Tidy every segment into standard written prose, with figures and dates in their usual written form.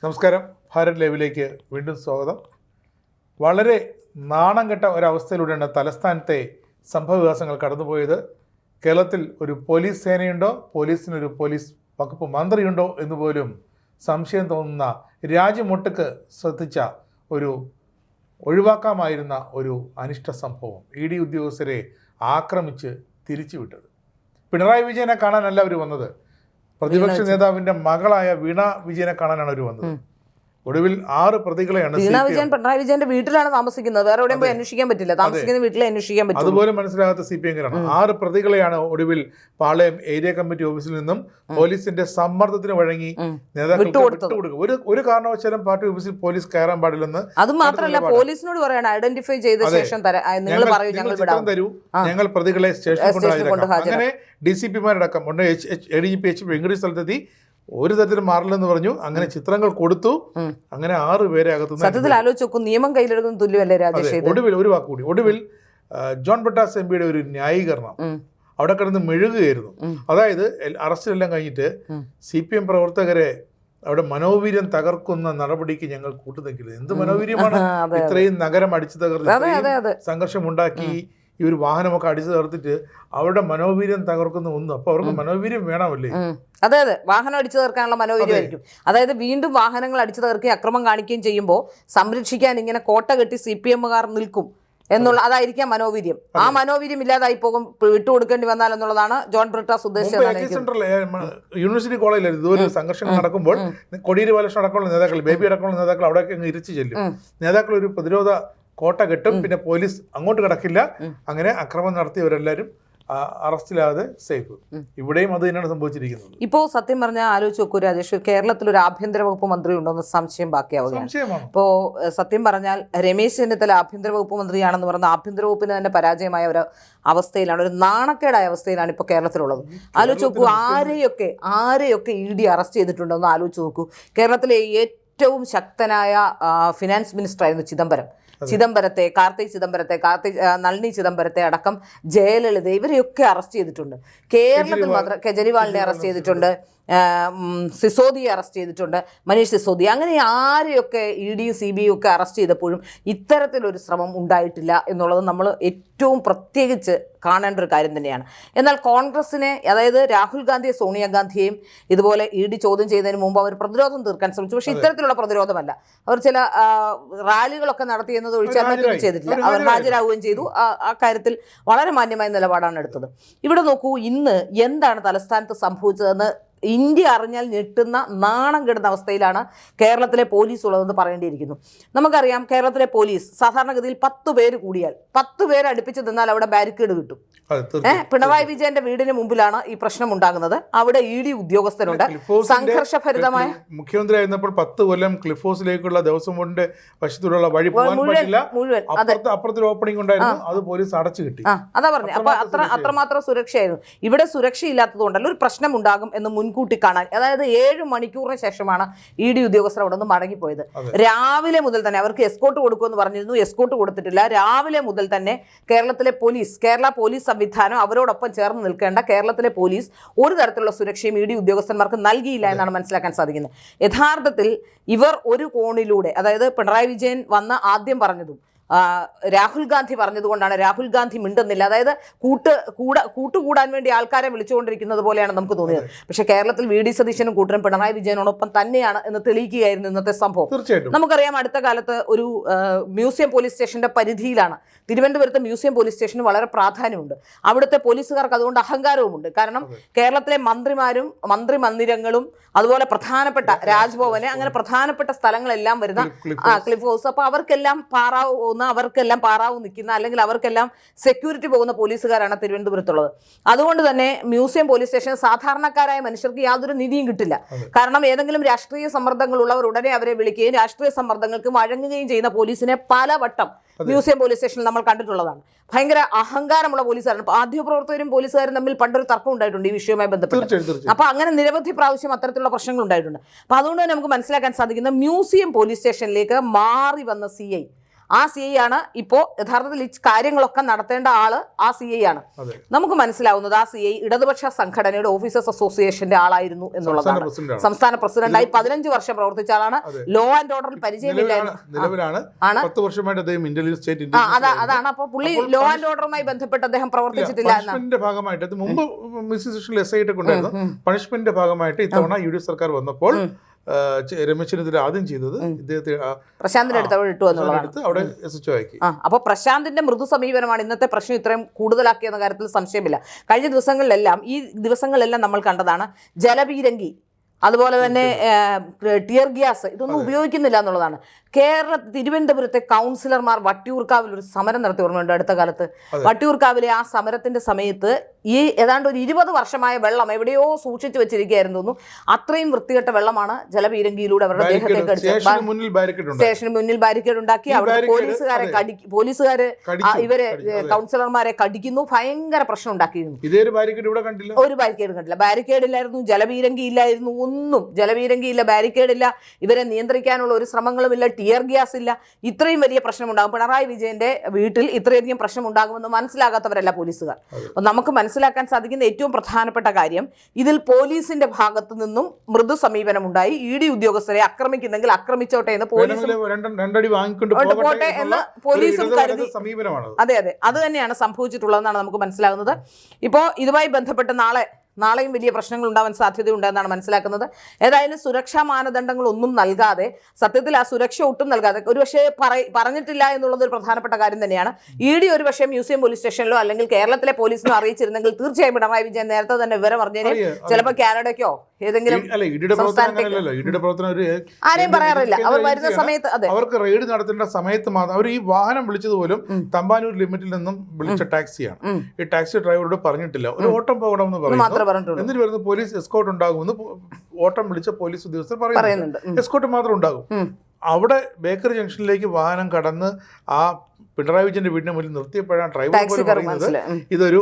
നമസ്കാരം. ഭാരത് ലൈവിലേക്ക് വീണ്ടും സ്വാഗതം. വളരെ നാണം കെട്ട ഒരവസ്ഥയിലൂടെയാണ് തലസ്ഥാനത്തെ സംഭവവികാസങ്ങൾ കടന്നുപോയത്. കേരളത്തിൽ ഒരു പോലീസ് സേനയുണ്ടോ, പോലീസിനൊരു പോലീസ് വകുപ്പ് മന്ത്രിയുണ്ടോ എന്ന് പോലും സംശയം തോന്നുന്ന രാജ്യമൊട്ടുക്ക് ശ്രദ്ധിച്ച ഒരു ഒഴിവാക്കാമായിരുന്ന ഒരു അനിഷ്ട സംഭവം. ED ഉദ്യോഗസ്ഥരെ ആക്രമിച്ച് തിരിച്ചുവിട്ടത്. പിണറായി വിജയനെ കാണാനല്ല അവർ വന്നത്, പ്രതിപക്ഷ നേതാവിന്റെ മകളായ വീണ വിജയനെ കാണാനാണ് അവർ വന്നത്. ഒടുവിൽ 6 പ്രതികളെയാണ്. വീണ വിജയൻ പിണറായി വിജയന്റെ വീട്ടിലാണ് താമസിക്കുന്നത്, വേറെ എവിടെയും പോയി അന്വേഷിക്കാൻ പറ്റില്ല, താമസിക്കുന്ന വീട്ടിലെ അന്വേഷിക്കാൻ പറ്റും. അതുപോലെ മനസ്സിലാകാത്ത CPM-കാരാണ്. 6 പ്രതികളെയാണ് ഒടുവിൽ പാളയം ഏരിയ കമ്മിറ്റി ഓഫീസിൽ നിന്നും പോലീസിന്റെ സമ്മർദ്ദത്തിന് വഴങ്ങി നേതാക്കൾ വിട്ടുകൊടുക്കുക. ഒരു കാരണവശാലും പാർട്ടി ഓഫീസിൽ പോലീസ് കയറാൻ പാടില്ലെന്ന്. അത് മാത്രമല്ല, പോലീസിനോട് പറയണം ഐഡന്റിഫൈ ചെയ്ത ശേഷം നിങ്ങൾ പറയൂ, ഞങ്ങൾ തരൂ, ഞങ്ങൾ പ്രതികളെ സ്റ്റേഷനിൽ കൊണ്ടുഹാജരാക്കാം. അങ്ങനെ DCP-മാരടക്കം ADGP HP വെങ്കടേഷ് സ്ഥലത്തെത്തി ഒരു തരത്തിലും മാറില്ലെന്ന് പറഞ്ഞു. അങ്ങനെ ചിത്രങ്ങൾ കൊടുത്തു. അങ്ങനെ 6 പേരെ അകത്തു. സത്യത്തിൽ ആലോചിച്ച് നോക്കും, നിയമം കയ്യിലെടുക്കുന്ന തുല്യമല്ലേ രാജേഷ്. ഒടുവിൽ ഒരു വാക്കുകൂടി, ഒടുവിൽ ജോൺ ബ്രിട്ടാസ് MP-യുടെ ഒരു ന്യായീകരണം അവിടെ കിടന്ന് മെഴുകുകയായിരുന്നു. അതായത് അറസ്റ്റിലെല്ലാം കഴിഞ്ഞിട്ട് CPM പ്രവർത്തകരെ അവിടെ മനോവീര്യം തകർക്കുന്ന നടപടിക്ക് ഞങ്ങൾ കൂട്ടുനിൽക്കില്ല. എന്ത് മനോവീര്യമാണ്! ഇത്രയും നഗരം അടിച്ചു തകർത്ത് സംഘർഷമുണ്ടാക്കി ഈ ഒരു വാഹനമൊക്കെ അടിച്ചു തകർത്തിട്ട് അവരുടെ മനോവീര്യം തകർക്കുന്ന ഒന്നും. അപ്പൊ അവർക്ക് മനോവീര്യം വേണമല്ലേ? അതെ, വാഹനം അടിച്ചു തീർക്കാനുള്ള മനോവീര്യമായിരിക്കും. അതായത് വീണ്ടും വാഹനങ്ങൾ അടിച്ചു തീർക്കുകയും അക്രമം കാണിക്കുകയും ചെയ്യുമ്പോൾ സംരക്ഷിക്കാൻ ഇങ്ങനെ കോട്ട കെട്ടി CPM-കാർ നിൽക്കും എന്നുള്ള അതായിരിക്കാം മനോവീര്യം. ആ മനോവീര്യം ഇല്ലാതായി പോകും, വിട്ടുകൊടുക്കേണ്ടി വന്നാൽ എന്നുള്ളതാണ് ജോൺ ബ്രിട്ടാസ് ഉദ്ദേശിച്ചത്. യൂണിവേഴ്സിറ്റി കോളേജിൽ ഇതുപോലെ സംഘർഷങ്ങൾ നടക്കുമ്പോൾ കൊടിയേരി ബാലകൃഷ്ണൻ അടക്കമുള്ള നേതാക്കൾ, ബേബി അടക്കമുള്ള നേതാക്കൾ അവിടേക്ക് ഇരിച്ചു ചെല്ലും. നേതാക്കൾ ഒരു പ്രതിരോധ കോട്ട കെട്ടും, പിന്നെ പോലീസ് അങ്ങോട്ട് കിടക്കില്ല. അങ്ങനെ അക്രമം നടത്തിയവരെല്ലാവരും അറസ്റ്റിലാതെ സേഫ്. ഇവിടെയും അത് തന്നെയാണ് സംഭവിച്ചിരിക്കുന്നത്. ഇപ്പോൾ സത്യം പറഞ്ഞാൽ ആലോചിച്ച് നോക്കൂ രാജേഷ്, കേരളത്തിൽ ഒരു ആഭ്യന്തര വകുപ്പ് മന്ത്രി ഉണ്ടോന്ന് സംശയം ബാക്കിയാവുകയാണ്. ഇപ്പോൾ സത്യം പറഞ്ഞാൽ രമേശ് ചെന്നിത്തല ആഭ്യന്തര വകുപ്പ് മന്ത്രിയാണെന്ന് പറഞ്ഞ ആഭ്യന്തര വകുപ്പിന് തന്നെ പരാജയമായ ഒരു അവസ്ഥയിലാണ്, ഒരു നാണക്കേടായ അവസ്ഥയിലാണ് ഇപ്പോൾ കേരളത്തിലുള്ളത്. ആലോചിച്ച് നോക്കൂ, ആരെയൊക്കെ ED അറസ്റ്റ് ചെയ്തിട്ടുണ്ടോ എന്ന് ആലോചിച്ച് നോക്കൂ. കേരളത്തിലെ ഏറ്റവും ശക്തനായ ഫിനാൻസ് മിനിസ്റ്ററായിരുന്നു ചിദംബരത്തെ, നളിനി ചിദംബരത്തെ അടക്കം ജയലളിത, ഇവരെയൊക്കെ അറസ്റ്റ് ചെയ്തിട്ടുണ്ട്. കേരളത്തിൽ മാത്രം കെജ്രിവാളിനെ അറസ്റ്റ് ചെയ്തിട്ടുണ്ട്, സിസോദിയെ അറസ്റ്റ് ചെയ്തിട്ടുണ്ട്, മനീഷ് സിസോദിയ. അങ്ങനെ ആരെയൊക്കെ EDയും CBIയും ഒക്കെ അറസ്റ്റ് ചെയ്തപ്പോഴും ഇത്തരത്തിലൊരു ശ്രമം ഉണ്ടായിട്ടില്ല എന്നുള്ളത് നമ്മൾ ഏറ്റവും പ്രത്യേകിച്ച് കാണേണ്ട ഒരു കാര്യം തന്നെയാണ്. എന്നാൽ കോൺഗ്രസിനെ, അതായത് രാഹുൽ ഗാന്ധിയെ, സോണിയാഗാന്ധിയെയും ഇതുപോലെ ED ചോദ്യം ചെയ്തതിന് മുമ്പ് അവർ പ്രതിരോധം തീർക്കാൻ ശ്രമിച്ചു. പക്ഷേ ഇത്തരത്തിലുള്ള പ്രതിരോധമല്ല. അവർ ചില റാലികളൊക്കെ നടത്തിയെന്നത് ഒഴിച്ചാൽ മറ്റൊന്നും ചെയ്തിട്ടില്ല. അവർ ഹാജരാകുകയും ചെയ്തു. ആ കാര്യത്തിൽ വളരെ മാന്യമായ നിലപാടാണ് എടുത്തത്. ഇവിടെ നോക്കൂ, ഇന്ന് എന്താണ് തലസ്ഥാനത്ത് സംഭവിച്ചതെന്ന് ഇന്ത്യ അറിഞ്ഞാൽ ഞെട്ടുന്ന നാണം കെടുന്ന അവസ്ഥയിലാണ് കേരളത്തിലെ പോലീസ് ഉള്ളതെന്ന് പറയേണ്ടിയിരിക്കുന്നു. നമുക്കറിയാം, കേരളത്തിലെ പോലീസ് സാധാരണഗതിയിൽ 10 പേര് കൂടിയാൽ 10 പേര് അടുപ്പിച്ച് നിന്നാൽ അവിടെ ബാരിക്കേഡ് കിട്ടും. പിണറായി വിജയന്റെ വീടിന് മുമ്പിലാണ് ഈ പ്രശ്നം ഉണ്ടാകുന്നത്. അവിടെ ED ഉദ്യോഗസ്ഥരുണ്ട്. സംഘർഷഭരിതമായ മുഖ്യമന്ത്രി ആയിരുന്നപ്പോൾ 10 കൊല്ലം ക്ലിഫ് ഹൗസിലേക്കുള്ള ദേവസ്വം ബോർഡിന്റെ വശത്തുള്ള വഴി മുഴുവൻ അപ്പുറത്തൊരു ഓപ്പണിംഗ് ഉണ്ടായിരുന്നു, അത് പോലീസ് അടച്ചു കിട്ടി. അതാ പറഞ്ഞു. അപ്പൊ അത്രമാത്രം സുരക്ഷയായിരുന്നു. ഇവിടെ സുരക്ഷയില്ലാത്തത് കൊണ്ടല്ല, ഒരു പ്രശ്നം ഉണ്ടാകും എന്ന് മുൻകൂട്ടി കാണാൻ, അതായത് 7 മണിക്കൂറിന് ശേഷമാണ് ED ഉദ്യോഗസ്ഥർ അവിടെ നിന്ന് മടങ്ങിപ്പോയത്. രാവിലെ മുതൽ തന്നെ അവർക്ക് എസ്കോർട്ട് കൊടുക്കുമെന്ന് പറഞ്ഞിരുന്നു, എസ്കോർട്ട് കൊടുത്തിട്ടില്ല. രാവിലെ മുതൽ തന്നെ കേരള പോലീസ് സംവിധാനം, അവരോടൊപ്പം ചേർന്ന് നിൽക്കേണ്ട കേരളത്തിലെ പോലീസ് ഒരു തരത്തിലുള്ള സുരക്ഷയും ED ഉദ്യോഗസ്ഥന്മാർക്ക് നൽകിയില്ല എന്നാണ് മനസ്സിലാക്കാൻ സാധിക്കുന്നത്. യഥാർത്ഥത്തിൽ ഇവർ ഒരു കോണിലൂടെ, അതായത് പിണറായി വിജയൻ വന്ന് ആദ്യം പറഞ്ഞതും രാഹുൽ ഗാന്ധി പറഞ്ഞതുകൊണ്ടാണ് രാഹുൽ ഗാന്ധി മിണ്ടുന്നില്ല. അതായത് കൂട്ടുകൂടാൻ വേണ്ടി ആൾക്കാരെ വിളിച്ചുകൊണ്ടിരിക്കുന്നത് പോലെയാണ് നമുക്ക് തോന്നിയത്. പക്ഷേ കേരളത്തിൽ VD സതീശനും കൂട്ടരും പിണറായി വിജയനോടൊപ്പം തന്നെയാണ് എന്ന് തെളിയിക്കുകയായിരുന്നു ഇന്നത്തെ സംഭവം. നമുക്കറിയാം, അടുത്ത കാലത്ത് ഒരു മ്യൂസിയം പോലീസ് സ്റ്റേഷന്റെ പരിധിയിലാണ് തിരുവനന്തപുരത്തെ മ്യൂസിയം പോലീസ് സ്റ്റേഷന് വളരെ പ്രാധാന്യമുണ്ട്. അവിടുത്തെ പോലീസുകാർക്ക് അതുകൊണ്ട് അഹങ്കാരവുമുണ്ട്. കാരണം കേരളത്തിലെ മന്ത്രിമാരും മന്ത്രിമന്ദിരങ്ങളും അതുപോലെ പ്രധാനപ്പെട്ട രാജ്ഭവന്, അങ്ങനെ പ്രധാനപ്പെട്ട സ്ഥലങ്ങളെല്ലാം വരുന്ന ക്ലിഫ് ഹൗസ്, അപ്പോൾ അവർക്കെല്ലാം പാറാവ് നിൽക്കുന്ന, അല്ലെങ്കിൽ അവർക്കെല്ലാം സെക്യൂരിറ്റി പോകുന്ന പോലീസുകാരാണ് തിരുവനന്തപുരത്തുള്ളത്. അതുകൊണ്ട് തന്നെ മ്യൂസിയം പോലീസ് സ്റ്റേഷൻ സാധാരണക്കാരായ മനുഷ്യർക്ക് യാതൊരു നിധിയും കിട്ടില്ല. കാരണം ഏതെങ്കിലും രാഷ്ട്രീയ സമ്മർദ്ദങ്ങളുള്ളവർ ഉടനെ അവരെ വിളിക്കുകയും രാഷ്ട്രീയ സമ്മർദ്ദങ്ങൾക്ക് വഴങ്ങുകയും ചെയ്യുന്ന പോലീസിനെ പലവട്ടം മ്യൂസിയം പോലീസ് സ്റ്റേഷനിൽ നമ്മൾ കണ്ടിട്ടുള്ളതാണ്. ഭയങ്കര അഹങ്കാരമുള്ള പോലീസുകാരാണ്. മാധ്യമപ്രവർത്തകരും പോലീസുകാരും തമ്മിൽ പണ്ടൊരു തർക്കം ഉണ്ടായിട്ടുണ്ട് ഈ വിഷയവുമായി ബന്ധപ്പെട്ട്. അപ്പൊ അങ്ങനെ നിരവധി പ്രാവശ്യം അത്തരത്തിലുള്ള പ്രശ്നങ്ങൾ ഉണ്ടായിട്ടുണ്ട്. അപ്പൊ അതുകൊണ്ട് തന്നെ നമുക്ക് മനസ്സിലാക്കാൻ സാധിക്കുന്ന, മ്യൂസിയം പോലീസ് സ്റ്റേഷനിലേക്ക് മാറി വന്ന CI ആ CI ആണ് ഇപ്പോ യഥാർത്ഥത്തിൽ ഈ കാര്യങ്ങളൊക്കെ നടത്തേണ്ട ആള് ആ CI ആണ്. നമുക്ക് മനസ്സിലാവുന്നത് ആ CI ഇടതുപക്ഷ സംഘടനയുടെ ഓഫീസേഴ്സ് അസോസിയേഷന്റെ ആളായിരുന്നു എന്നുള്ളതാണ്. സംസ്ഥാന പ്രസിഡന്റായി 15 വർഷം പ്രവർത്തിച്ച ആളാണ്. ലോ ആൻഡ് ഓർഡറിൽ പരിചയമില്ലായിരുന്നു. അതാണ്. അപ്പൊ പുള്ളി ലോ ആൻഡ് ഓർഡറുമായി ബന്ധപ്പെട്ട് അദ്ദേഹം പ്രവർത്തിച്ചിട്ടില്ല എന്നാണ്. ഭാഗമായിട്ട് മുമ്പ് പണിഷ്മെന്റിന്റെ ഭാഗമായിട്ട് ഇത്തവണ UDF സർക്കാർ വന്നപ്പോൾ രമേശ് ചെന്നിത്തല ആദ്യം ചെയ്തത് ഇദ്ദേഹത്തെ പ്രശാന്തിന്റെ അടുത്ത് അവിടെ SHO ആക്കി. അപ്പൊ പ്രശാന്തിന്റെ മൃദു സമീപനമാണ് ഇന്നത്തെ പ്രശ്നം ഇത്രയും കൂടുതലാക്കിയെന്ന കാര്യത്തിൽ സംശയമില്ല. കഴിഞ്ഞ ദിവസങ്ങളിലെല്ലാം നമ്മൾ കണ്ടതാണ് ജലപീരങ്കി, അതുപോലെ തന്നെ ടിയർ ഗ്യാസ്, ഇതൊന്നും ഉപയോഗിക്കുന്നില്ല എന്നുള്ളതാണ്. തിരുവനന്തപുരത്തെ കൗൺസിലർമാർ വട്ടിയൂർക്കാവിൽ ഒരു സമരം നടത്തി, ഓർമ്മയുണ്ട് അടുത്ത കാലത്ത്? വട്ടിയൂർക്കാവിലെ ആ സമരത്തിന്റെ സമയത്ത് ഈ ഏതാണ്ട് ഒരു 20 വർഷമായ വെള്ളം എവിടെയോ സൂക്ഷിച്ചു വെച്ചിരിക്കുകയായിരുന്നു തോന്നുന്നു. അത്രയും വൃത്തികെട്ട വെള്ളമാണ് ജലപീരങ്കിയിലൂടെ അവരുടെ ദേഹത്തേക്ക് അടിച്ചത്. സ്റ്റേഷന് മുന്നിൽ ബാരിക്കേഡ് ഉണ്ടാക്കി അവിടെ പോലീസുകാര് ഇവരെ കൗൺസിലർമാരെ കടിക്കുന്നു, ഭയങ്കര പ്രശ്നം ഉണ്ടാക്കിയിരുന്നു. ഒരു ബാരിക്കേഡ് കണ്ടില്ല, ബാരിക്കേഡ് ഇല്ലായിരുന്നു, ജലപീരങ്കി ഇല്ലായിരുന്നു, ഒന്നും ജലപീരങ്കി ഇല്ല, ബാരിക്കേഡ് ഇല്ല, ഇവരെ നിയന്ത്രിക്കാനുള്ള ഒരു ശ്രമങ്ങളുമില്ല, ടിയർ ഗ്യാസ് ഇല്ല. ഇത്രയും വലിയ പ്രശ്നം ഉണ്ടാകും. പിണറായി വിജയന്റെ വീട്ടിൽ ഇത്രയധികം പ്രശ്നം ഉണ്ടാകുമെന്ന് മനസ്സിലാകാത്തവരല്ല പോലീസുകാർ. അപ്പോൾ നമുക്ക് മനസ്സിലാക്കാൻ സാധിക്കുന്ന ഏറ്റവും പ്രധാനപ്പെട്ട കാര്യം, ഇതിൽ പോലീസിന്റെ ഭാഗത്തു നിന്നും മൃദു സമീപനം ഉണ്ടായി. ED ഉദ്യോഗസ്ഥരെ ആക്രമിക്കുന്നെങ്കിൽ ആക്രമിച്ചോട്ടെ എന്ന് പോലീസും കരുതി. അതെ, അത് തന്നെയാണ് സംഭവിച്ചിട്ടുള്ളതെന്നാണ് നമുക്ക് മനസ്സിലാകുന്നത്. ഇപ്പോൾ ഇതുമായി ബന്ധപ്പെട്ട് നാളെയും വലിയ പ്രശ്നങ്ങൾ ഉണ്ടാവാൻ സാധ്യതയുണ്ടെന്നാണ് മനസ്സിലാക്കുന്നത്. ഏതായാലും സുരക്ഷാ മാനദണ്ഡങ്ങൾ ഒന്നും നൽകാതെ, സത്യത്തിൽ ആ സുരക്ഷ ഒട്ടും നൽകാതെ, ഒരുപക്ഷെ പറഞ്ഞിട്ടില്ല എന്നുള്ളത് ഒരു പ്രധാനപ്പെട്ട കാര്യം തന്നെയാണ്. ED ഒരുപക്ഷെ മ്യൂസിയം പോലീസ് സ്റ്റേഷനിലോ അല്ലെങ്കിൽ കേരളത്തിലെ പോലീസിനോ അറിയിച്ചിരുന്നെങ്കിൽ തീർച്ചയായും പിണറായി വിജയൻ നേരത്തെ തന്നെ വിവരം പറഞ്ഞേനെ. ചിലപ്പോൾ കാനഡയ്ക്കോ ഏതെങ്കിലും ആരെയും പറയാറില്ല. അവർ വരുന്ന സമയത്ത് അവർക്ക് റെയ്ഡ് നടത്തേണ്ട സമയത്ത് മാത്രം അവർ ഈ വാഹനം വിളിച്ചത് പോലും തമ്പാനൂർ ലിമിറ്റിൽ നിന്നും വിളിച്ച ടാക്സിയാണ്. ഈ ടാക്സി ഡ്രൈവറോട് പറഞ്ഞിട്ടില്ല, ഒരു ഓട്ടം പോകണമെന്ന് പറയുന്നു. എന്നിട്ട് വരുന്ന പോലീസ് എസ്കോർട്ട് ഉണ്ടാകുമെന്ന് ഓട്ടം വിളിച്ച പോലീസ് ഉദ്യോഗസ്ഥർ പറയുന്നുണ്ട്. എസ്കോർട്ട് മാത്രം ഉണ്ടാകും. അവിടെ ബേക്കറി ജംഗ്ഷനിലേക്ക് വാഹനം കടന്ന് ആ പിണറായി വിജയന്റെ വീടിന് മുന്നിൽ നിർത്തിയപ്പോഴാണ് ഡ്രൈവർ പറയുന്നത് ഇതൊരു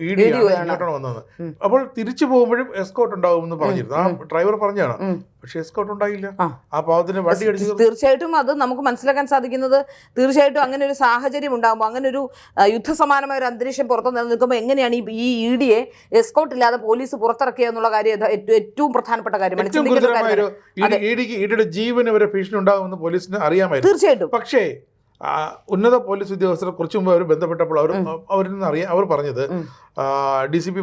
ED ഇങ്ങോട്ടാണ് വന്നത്. അപ്പോൾ തിരിച്ചു പോകുമ്പോഴും എസ്കോർട്ട് ഉണ്ടാകുമെന്ന് പറഞ്ഞിരുന്നു. ആ ഡ്രൈവർ പറഞ്ഞാണ്, പക്ഷെ എസ്കോർട്ട് ഉണ്ടായില്ല. ആ പാവത്തിന് വണ്ടി അടിച്ചു. തീർച്ചയായിട്ടും അത് നമുക്ക് മനസ്സിലാക്കാൻ സാധിക്കുന്നത്, തീർച്ചയായിട്ടും അങ്ങനെ ഒരു സാഹചര്യം ഉണ്ടാകുമ്പോൾ, അങ്ങനെ ഒരു യുദ്ധസമാനമായ ഒരു അന്തരീക്ഷം പുറത്തു നിലനിൽക്കുമ്പോൾ എങ്ങനെയാണ് ഈ EDയെ എസ്കോർട്ട് ഇല്ലാതെ പോലീസ് പുറത്തിറക്കിയ എന്നുള്ള കാര്യം ഏറ്റവും പ്രധാനപ്പെട്ട കാര്യമാണ്. EDയുടെ ജീവന് വരെ ഭീഷണി ഉണ്ടാകുമെന്ന് പോലീസിന് അറിയാമായിരുന്നു. തീർച്ചയായിട്ടും. പക്ഷേ ഉന്നത പോലീസ് ഉദ്യോഗസ്ഥരെ കുറച്ചു മുമ്പ് അവർ ബന്ധപ്പെട്ടപ്പോൾ അവർ പറഞ്ഞത് DCP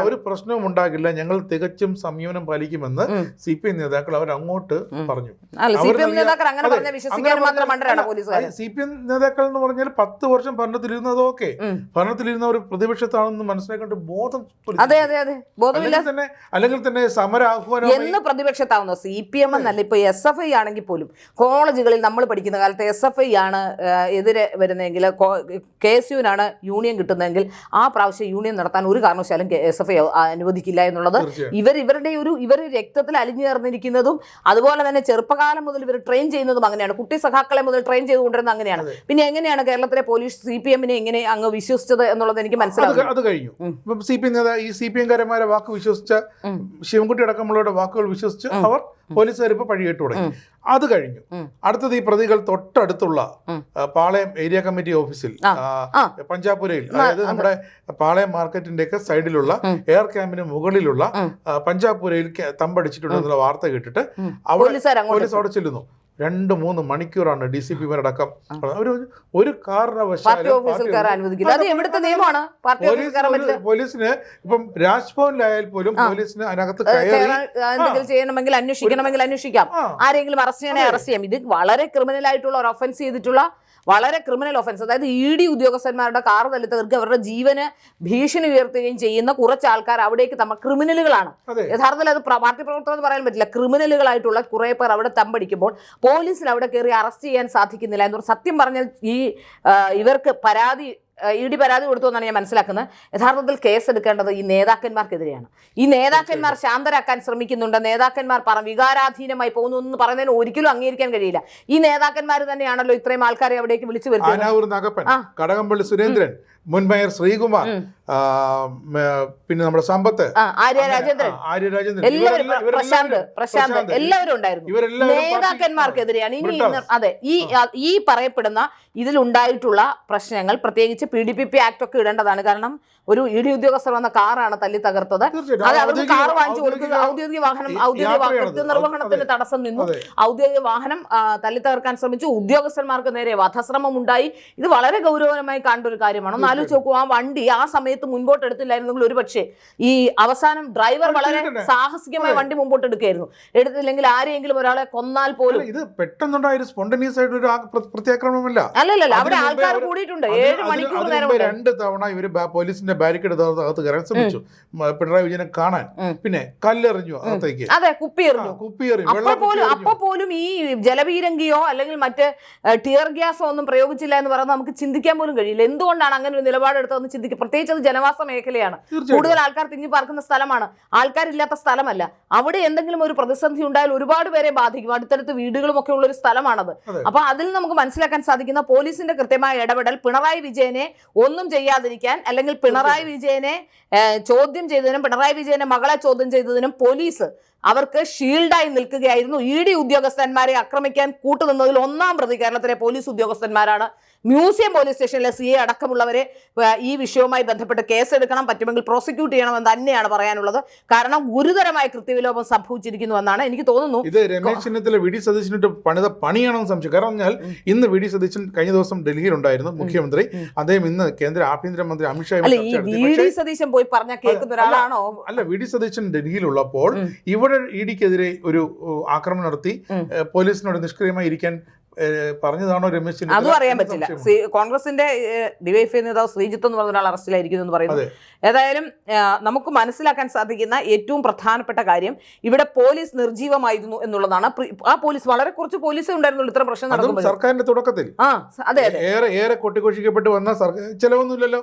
ഒരു പ്രശ്നവും ഉണ്ടാകില്ല, ഞങ്ങൾ തികച്ചും സംയമനം പാലിക്കുമെന്ന് CPM നേതാക്കൾ അവർ അങ്ങോട്ട് പറഞ്ഞു. CPM നേതാക്കൾ എന്ന് പറഞ്ഞാൽ 10 വർഷം ഭരണത്തിലിരുന്നത് ഓക്കെ, ഭരണത്തിലിരുന്ന ഒരു പ്രതിപക്ഷത്താണെന്ന് മനസ്സിലാക്കേണ്ട ബോധം അല്ലെങ്കിൽ തന്നെ സമര ആഹ്വാനം എന്ന് പ്രതിപക്ഷത്താവുന്നു. CPM എന്നല്ല, ഇപ്പൊ SFI ആണെങ്കിൽ പോലും കോളേജുകളിൽ നമ്മൾ പഠിക്കുന്ന കാലത്ത് SFI ആണ് എതിരെ വരുന്നതെങ്കിൽ, KSUവിനാണ് യൂണിയൻ കിട്ടുന്നതെങ്കിൽ ആ പ്രാവശ്യം യൂണിയൻ നടത്താൻ ഒരു കാരണവശാലും SFI അനുവദിക്കില്ല എന്നുള്ളത് ഇവർ രക്തത്തിൽ അലിഞ്ഞു ചേർന്നിരിക്കുന്നതും, അതുപോലെ തന്നെ ചെറുപ്പകാലം മുതൽ ഇവർ ട്രെയിൻ ചെയ്യുന്നതും അങ്ങനെയാണ്. കുട്ടി സഖാക്കളെ മുതൽ ട്രെയിൻ ചെയ്തുകൊണ്ടിരുന്നത് അങ്ങനെയാണ്. പിന്നെ എങ്ങനെയാണ് കേരളത്തിലെ പോലീസ് CPMനെ എങ്ങനെ അങ്ങ് വിശ്വസിച്ചത് എന്നുള്ളത് എനിക്ക് മനസ്സിലാവും. അത് കഴിഞ്ഞു. ഈ CPM-കാരന്മാരെ വാക്ക് വിശ്വസിച്ച, ശിവൻകുട്ടി അടക്കമുള്ളവരുടെ വാക്കുകൾ വിശ്വസിച്ച് അവർ പോലീസുകാർ ഇപ്പോൾ പഴികേട്ട് തുടങ്ങി. അത് കഴിഞ്ഞു. അടുത്തത് ഈ പ്രതികൾ തൊട്ടടുത്തുള്ള പാളയം ഏരിയ കമ്മിറ്റി ഓഫീസിൽ പഞ്ചാപുരയിൽ, അതായത് നമ്മുടെ പാളയം മാർക്കറ്റിന്റെ ഒക്കെ സൈഡിലുള്ള എയർ ക്യാമ്പിന് മുകളിലുള്ള പഞ്ചാപുരയിൽ തമ്പടിച്ചിട്ടുണ്ടെന്നുള്ള വാർത്ത കേട്ടിട്ട് പോലീസ് അവിടെ ചെല്ലുന്നു. 2-3 മണിക്കൂറാണ് DCP-മാരടക്കം ഒരു കാരണവശാലും പോലീസിന് ഇപ്പം രാജ്ഭവനിലായാൽ പോലും പോലീസിന് അതിനകത്ത് ചെയ്യണമെങ്കിൽ അന്വേഷിക്കാം, ആരെങ്കിലും അറസ്റ്റ് ചെയ്യണേ അറസ്റ്റ് ചെയ്യാം. ഇത് വളരെ ക്രിമിനൽ ആയിട്ടുള്ള ഒരു ഒഫൻസ് ചെയ്തിട്ടുള്ള വളരെ ക്രിമിനൽ ഒഫൻസ്, അതായത് ED ഉദ്യോഗസ്ഥന്മാരുടെ കാർ തല്ലിത്തകർക്ക് അവരുടെ ജീവന് ഭീഷണി ഉയർത്തുകയും ചെയ്യുന്ന കുറച്ച് ആൾക്കാർ അവിടേക്ക് ക്രിമിനലുകളാണ്. യഥാർത്ഥത്തിൽ അത് പാർട്ടി പ്രവർത്തനം എന്ന് പറയാൻ പറ്റില്ല. ക്രിമിനലുകളായിട്ടുള്ള കുറെ പേർ അവിടെ തമ്പടിക്കുമ്പോൾ പോലീസിന് അവിടെ കയറി അറസ്റ്റ് ചെയ്യാൻ സാധിക്കുന്നില്ല എന്നൊരു സത്യം പറഞ്ഞാൽ ഇവർക്ക് ED പരാതി കൊടുത്തു എന്നാണ് ഞാൻ മനസ്സിലാക്കുന്നത്. യഥാർത്ഥത്തിൽ കേസ് എടുക്കേണ്ടത് ഈ നേതാക്കന്മാർക്കെതിരെയാണ്. ഈ നേതാക്കന്മാർ ശാന്തരാക്കാൻ ശ്രമിക്കുന്നുണ്ട്, നേതാക്കന്മാർ വികാരാധീനമായി പോകുന്നു എന്ന് പറയുന്നതിന് ഒരിക്കലും അംഗീകരിക്കാൻ കഴിയില്ല. ഈ നേതാക്കന്മാർ തന്നെയാണല്ലോ ഇത്രയും ആൾക്കാരെ അവിടേക്ക് വിളിച്ചു വരുന്നത്. കടകംപള്ളി സുരേന്ദ്രൻ, മുൻ മേയർ ശ്രീകുമാർ, പിന്നെ നമ്മുടെ സമ്പത്ത്, ആര്യ രാജേന്ദ്രൻ, പ്രശാന്ത് എല്ലാവരും ഉണ്ടായിരുന്നു. നേതാക്കന്മാർക്കെതിരെയാണ് അതെ ഈ പറയപ്പെടുന്ന ഇതിലുണ്ടായിട്ടുള്ള പ്രശ്നങ്ങൾ. പ്രത്യേകിച്ച് PDPP ആക്ട് ഒക്കെ ഇടേണ്ടതാണ്. കാരണം ഒരു ED ഉദ്യോഗസ്ഥർ വന്ന കാറാണ് തല്ലി തകർത്തത്. അത് അവർക്ക് കാർ വാങ്ങിച്ചു കൊടുക്കുക, ഔദ്യോഗിക കൃത്യനിർവഹണത്തിന് തടസ്സം നിന്നു, ഔദ്യോഗിക വാഹനം തല്ലി തകർക്കാൻ ശ്രമിച്ചു, ഉദ്യോഗസ്ഥന്മാർക്ക് നേരെ വധശ്രമം ഉണ്ടായി. ഇത് വളരെ ഗൗരവമായി കാണേണ്ട ഒരു കാര്യമാണ്. ഒന്ന് ആലോചിച്ച് നോക്കൂ, ആ വണ്ടി ആ സമയത്ത് മുൻപോട്ട് എടുത്തില്ലായിരുന്നെങ്കിൽ ഒരു പക്ഷേ ഈ അവസാനം ഡ്രൈവർ വളരെ സാഹസികമായി വണ്ടി മുമ്പോട്ട് എടുക്കുകയായിരുന്നു. എടുത്തില്ലെങ്കിൽ ആരെയെങ്കിലും ഒരാളെ കൊന്നാൽ പോലും ഇത് പെട്ടെന്നുണ്ടായ ഒരു സ്പോണ്ടനിയസ് ആയിട്ടുള്ള പ്രത്യാക്രമണമല്ല. അല്ലല്ല, അവിടെ ആൾക്കാർ കൂടിയിട്ടുണ്ട്. 7 മണിക്കൂർ നേരം 2 തവണ ഇവര് പോലീസിന്റെ ബാരിക്കേഡ് അകത്ത് കയറാൻ ശ്രമിച്ചു പിണറായി വിജയനെ കാണാൻ. പിന്നെ കല്ലെറിഞ്ഞു അകത്തേക്ക്, അതെ കുപ്പിയെറിഞ്ഞു. അപ്പൊ പോലും ഈ ജലപീരങ്കിയോ അല്ലെങ്കിൽ മറ്റ് ടിയർ ഗ്യാസോ ഒന്നും പ്രയോഗിച്ചില്ല എന്ന് പറഞ്ഞാൽ നമുക്ക് ചിന്തിക്കാൻ പോലും കഴിയില്ല. എന്തുകൊണ്ടാണ് അങ്ങനെ ഒരു നിലപാടെടുത്തതെന്ന് ചിന്തിക്കുക. പ്രത്യേകിച്ച് അത് ജനവാസ മേഖലയാണ്, കൂടുതൽ ആൾക്കാർ തിങ്ങി പാർക്കുന്ന സ്ഥലമാണ്, ആൾക്കാരില്ലാത്ത സ്ഥലമല്ല. അവിടെ എന്തെങ്കിലും ഒരു പ്രതിസന്ധി ഉണ്ടായാൽ ഒരുപാട് പേരെ ബാധിക്കും. അടുത്തടുത്ത് വീടുകളും ഒക്കെ ഉള്ള ഒരു സ്ഥലമാണത്. അപ്പൊ അതിൽ നമുക്ക് മനസ്സിലാക്കാൻ സാധിക്കുന്ന പോലീസിന്റെ കൃത്യമായ ഇടപെടൽ പിണറായി വിജയനെ ഒന്നും ചെയ്യാതിരിക്കാൻ, അല്ലെങ്കിൽ പിണറായി വിജയനെ ചോദ്യം ചെയ്തതിനും പിണറായി വിജയന്റെ മകളെ ചോദ്യം ചെയ്തതിനും പോലീസ് അവർക്ക് ഷീൽഡായി നിൽക്കുകയായിരുന്നു. ED ഉദ്യോഗസ്ഥന്മാരെ ആക്രമിക്കാൻ കൂട്ടുനിന്നതിൽ 1ാം പ്രതി കേരളത്തിലെ പോലീസ് ഉദ്യോഗസ്ഥന്മാരാണ്. മ്യൂസിയം പോലീസ് സ്റ്റേഷനിലെ CA അടക്കമുള്ളവരെ ഈ വിഷയവുമായി ബന്ധപ്പെട്ട് കേസെടുക്കണം, പറ്റുമെങ്കിൽ പ്രോസിക്യൂട്ട് ചെയ്യണമെന്ന് തന്നെയാണ് പറയാനുള്ളത്. കാരണം ഗുരുതരമായ കൃത്യവിലോപം സംഭവിച്ചിരിക്കുന്നുവെന്നാണ് എനിക്ക് തോന്നുന്നു. ഇത് രമേശ് ചെന്നിത്തല VD സതീശനിട്ട് പണിത പണിയാണെന്ന് സംശയം. കാരണം പറഞ്ഞാൽ ഇന്ന് VD സതീശൻ കഴിഞ്ഞ ദിവസം ഡൽഹിയിലുണ്ടായിരുന്നു മുഖ്യമന്ത്രി. അദ്ദേഹം ഇന്ന് കേന്ദ്ര ആഭ്യന്തരമന്ത്രി അമിത്ഷാ VD സതീശൻ പോയി പറഞ്ഞ കേൾക്കുന്ന ഒരാളാണോ? അല്ല, VD സതീശൻ ഡൽഹിയിലുള്ളപ്പോൾ ഇവിടെ EDക്കെതിരെ ഒരു ആക്രമണം നടത്തി പോലീസിനോട് നിഷ്ക്രിയമായി ഇരിക്കാൻ പറഞ്ഞതാണോ രമേശ് ചെന്നിത്തല? അതും അറിയാൻ പറ്റില്ല. കോൺഗ്രസിന്റെ DYFI നേതാവ് ശ്രീജിത്ത് എന്ന് പറഞ്ഞ ഒരാൾ അറസ്റ്റിലായിരിക്കുന്നു എന്ന് പറയുന്നത്. ഏതായാലും നമുക്ക് മനസ്സിലാക്കാൻ സാധിക്കുന്ന ഏറ്റവും പ്രധാനപ്പെട്ട കാര്യം ഇവിടെ പോലീസ് നിർജീവമായിരുന്നു എന്നുള്ളതാണ്. ആ പോലീസ് വളരെ കുറച്ച് പോലീസേ ഉണ്ടായിരുന്നുള്ളൂ ഇത്ര പ്രശ്നം നടക്കുമ്പോൾ. സർക്കാരിന്റെ തുടക്കത്തിൽ ഏറെ കൊട്ടിഘോഷിക്കപ്പെട്ട് വന്ന ചെലവൊന്നുമില്ലല്ലോ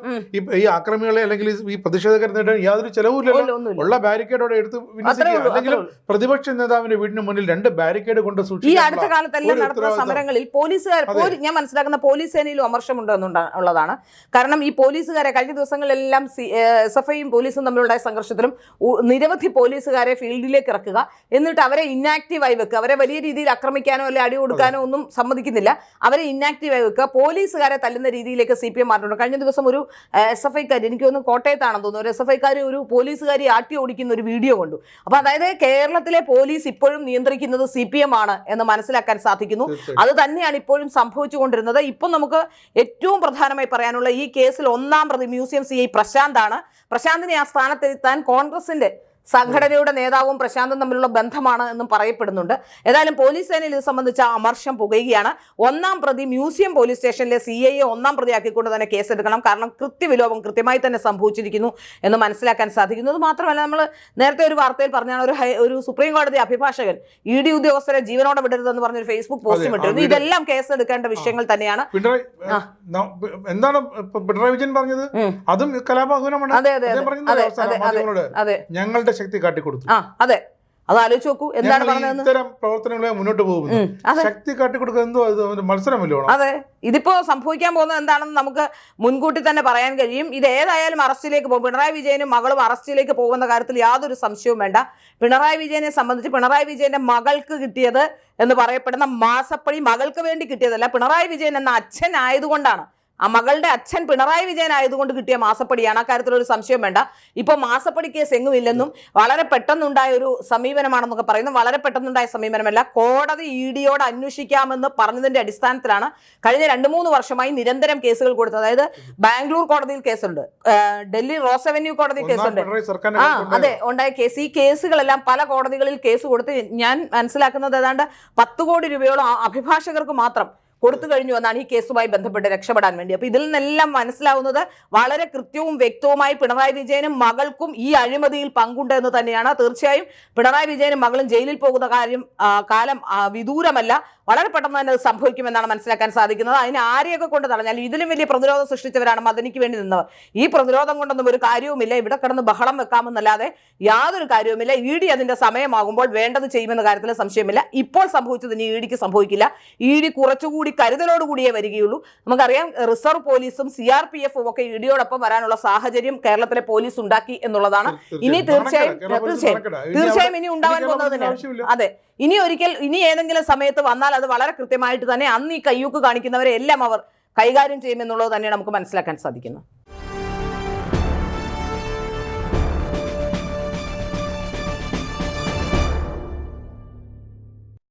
ഈ ആക്രമികളെ അല്ലെങ്കിൽ ഈ പ്രതിഷേധക്കാരെ നേടാൻ യാതൊരു ചെലവുമില്ലല്ലോ. ഉള്ള ബാരിക്കേഡോടെ എടുത്ത് വിന്യസിക്കുക. പ്രതിപക്ഷ നേതാവിന്റെ വീടിന് മുന്നിൽ 2 ബാരിക്കേഡ് കൊണ്ട് ഈ അടുത്ത കാലത്തെല്ലാം നടത്തുന്ന സമരങ്ങളിൽ പോലീസുകാർ, ഞാൻ മനസ്സിലാക്കുന്ന പോലീസ് സേനയിലും അമർഷമുണ്ട് എന്നുള്ളതാണ്. കാരണം ഈ പോലീസുകാരെ കഴിഞ്ഞ ദിവസങ്ങളിലെല്ലാം SFIയും പോലീസും തമ്മിലുള്ള സംഘർഷത്തിലും നിരവധി പോലീസുകാരെ ഫീൽഡിലേക്ക് ഇറക്കുക, എന്നിട്ട് അവരെ ഇന്നാക്റ്റീവായി വെക്കുക. അവരെ വലിയ രീതിയിൽ ആക്രമിക്കാനോ അല്ലെങ്കിൽ അടി കൊടുക്കാനോ ഒന്നും സമ്മതിക്കുന്നില്ല. അവരെ ഇന്നാക്റ്റീവായി വെക്കുക, പോലീസുകാരെ തല്ലുന്ന രീതിയിലേക്ക് CPM മാറ്റുന്നുണ്ട്. കഴിഞ്ഞ ദിവസം ഒരു SFIക്കാരി, എനിക്ക് തോന്നുന്നു കോട്ടയത്താണെന്ന് തോന്നുന്നു, ഒരു SFIക്കാരി ഒരു പോലീസുകാരി ആട്ടി ഓടിക്കുന്ന ഒരു വീഡിയോ കണ്ടു. അപ്പൊ അതായത് കേരളത്തിലെ പോലീസ് ഇപ്പോഴും നിയന്ത്രിക്കുന്നത് CPM ആണ് എന്ന് മനസ്സിലാക്കാൻ സാധിക്കുന്നു. അത് തന്നെയാണ് ഇപ്പോഴും സംഭവിച്ചുകൊണ്ടിരുന്നത്. ഇപ്പം നമുക്ക് ഏറ്റവും പ്രധാനമായി പറയാനുള്ള ഈ കേസിൽ 1ാം പ്രതി മ്യൂസിയം CI പ്രശാന്താണ്. പ്രശാന്തിനെ ആ സ്ഥാനത്തെത്താൻ കോൺഗ്രസിന്റെ സംഘടനയുടെ നേതാവും പ്രശാന്തും തമ്മിലുള്ള ബന്ധമാണ് എന്നും പറയപ്പെടുന്നുണ്ട്. ഏതായാലും പോലീസ് സേനയിൽ ഇത് സംബന്ധിച്ച അമർഷം പുകയുകയാണ്. 1ാം പ്രതി മ്യൂസിയം പോലീസ് സ്റ്റേഷനിലെ CIയെ 1ാം പ്രതിയാക്കിക്കൊണ്ട് തന്നെ കേസെടുക്കണം. കാരണം കൃത്യവിലോപം കൃത്യമായി തന്നെ സംഭവിച്ചിരിക്കുന്നു എന്ന് മനസ്സിലാക്കാൻ സാധിക്കുന്നത് മാത്രമല്ല, നമ്മൾ നേരത്തെ ഒരു വാർത്തയിൽ പറഞ്ഞാണ് ഒരു സുപ്രീം കോടതി അഭിഭാഷകൻ ED ഉദ്യോഗസ്ഥരെ ജീവനോടെ വിടരുതെന്ന് പറഞ്ഞൊരു ഫേസ്ബുക്ക് പോസ്റ്റ് ഇട്ടിരുന്നു. ഇതെല്ലാം കേസെടുക്കേണ്ട വിഷയങ്ങൾ തന്നെയാണ്. എന്താണ് പിണറായി വിജയൻ പറഞ്ഞത്? അതും കലാപാഹുനമാണ്. അതെ, ഞങ്ങളുടെ ശക്തി കാട്ടിക്കൊടുത്തു. അതെ, അത് ആലോചിച്ച് നോക്കൂ എന്താണ് പറഞ്ഞത്. ഇത്തരം പ്രവർത്തനങ്ങളെ മുന്നോട്ട് പോകുന്നു. ശക്തി കാട്ടിക്കൊടുക്കുക എന്തോ മത്സരമല്ലോ. അതെ, ഇതിപ്പോ സംഭവിക്കാൻ പോകുന്നത് എന്താണെന്ന് നമുക്ക് മുൻകൂട്ടി തന്നെ പറയാൻ കഴിയും. ഇത് ഏതായാലും അറസ്റ്റിലേക്ക് പോകും. പിണറായി വിജയനും മകളും അറസ്റ്റിലേക്ക് പോകുന്ന കാര്യത്തിൽ യാതൊരു സംശയവും വേണ്ട. പിണറായി വിജയനെ സംബന്ധിച്ച് പിണറായി വിജയന്റെ മകൾക്ക് കിട്ടിയത് എന്ന് പറയപ്പെടുന്ന മാസപ്പടി മകൾക്ക് വേണ്ടി കിട്ടിയതല്ല, പിണറായി വിജയൻ എന്ന അച്ഛൻ ആയതുകൊണ്ടാണ്, ആ മകളുടെ അച്ഛൻ പിണറായി വിജയൻ ആയതുകൊണ്ട് കിട്ടിയ മാസപ്പടിയാണ്. ആ കാര്യത്തിൽ ഒരു സംശയം വേണ്ട. ഇപ്പോൾ മാസപ്പടി കേസ് എങ്ങുമില്ലെന്നും വളരെ പെട്ടെന്നുണ്ടായ ഒരു സമീപനമാണെന്നൊക്കെ പറയുന്നു. വളരെ പെട്ടെന്നുണ്ടായ സമീപനമല്ല, കോടതി EDയോട് അന്വേഷിക്കാമെന്ന് പറഞ്ഞതിന്റെ അടിസ്ഥാനത്തിലാണ് കഴിഞ്ഞ 2-3 വർഷമായി നിരന്തരം കേസുകൾ കൊടുത്തത്. അതായത് ബാംഗ്ലൂർ കോടതിയിൽ കേസുണ്ട്, ഡൽഹി റോസ് അവന്യൂ കോടതി കേസുണ്ട്. അതെ, ഉണ്ടായ കേസ്. ഈ കേസുകളെല്ലാം പല കോടതികളിൽ കേസ് കൊടുത്ത് ഞാൻ മനസ്സിലാക്കുന്നത് ഏതാണ്ട് 10 കോടി രൂപയോളം അഭിഭാഷകർക്ക് മാത്രം കൊടുത്തു കഴിഞ്ഞു എന്നാണ് ഈ കേസുമായി ബന്ധപ്പെട്ട് രക്ഷപ്പെടാൻ വേണ്ടി. അപ്പൊ ഇതിൽ നിന്നെല്ലാം മനസ്സിലാവുന്നത് വളരെ കൃത്യവും വ്യക്തവുമായി പിണറായി വിജയനും മകൾക്കും ഈ അഴിമതിയിൽ പങ്കുണ്ട് എന്ന് തന്നെയാണ്. തീർച്ചയായും പിണറായി വിജയനും മകളും ജയിലിൽ പോകുന്ന കാലം വിദൂരമല്ല. വളരെ പെട്ടെന്ന് തന്നെ അത് സംഭവിക്കുമെന്നാണ് മനസ്സിലാക്കാൻ സാധിക്കുന്നത്. അതിന് ആരെയൊക്കെ കൊണ്ട് തടഞ്ഞാൽ ഇതിലും വലിയ പ്രതിരോധം സൃഷ്ടിച്ചവരാണ് മദനിക്ക് വേണ്ടി നിന്നവർ. ഈ പ്രതിരോധം കൊണ്ടൊന്നും ഒരു കാര്യവുമില്ല. ഇവിടെ കിടന്ന് ബഹളം വെക്കാമെന്നല്ലാതെ യാതൊരു കാര്യവുമില്ല. ED അതിന്റെ സമയമാകുമ്പോൾ വേണ്ടത് ചെയ്യുമെന്ന കാര്യത്തിൽ സംശയമില്ല. ഇപ്പോൾ സംഭവിച്ചത് ഇനി EDക്ക് സംഭവിക്കില്ല. ED കുറച്ചുകൂടി കൂടി കരുതലോടുകൂടിയേ വരികയുള്ളൂ. നമുക്കറിയാം റിസർവ് പോലീസും CRPF ഒക്കെ ഇഡിയോടൊപ്പം വരാനുള്ള സാഹചര്യം കേരളത്തിലെ പോലീസ് ഉണ്ടാക്കി എന്നുള്ളതാണ്. ഇനി തീർച്ചയായും ഇനി ഉണ്ടാവാൻ പോകുന്നതിന് അതെ ഇനി ഏതെങ്കിലും സമയത്ത് വന്നാൽ അത് വളരെ കൃത്യമായിട്ട് തന്നെ അന്ന് ഈ കയ്യൂക്ക് കാണിക്കുന്നവരെ എല്ലാം അവർ കൈകാര്യം ചെയ്യുമെന്നുള്ളത് തന്നെയാണ് നമുക്ക് മനസ്സിലാക്കാൻ സാധിക്കുന്നത്.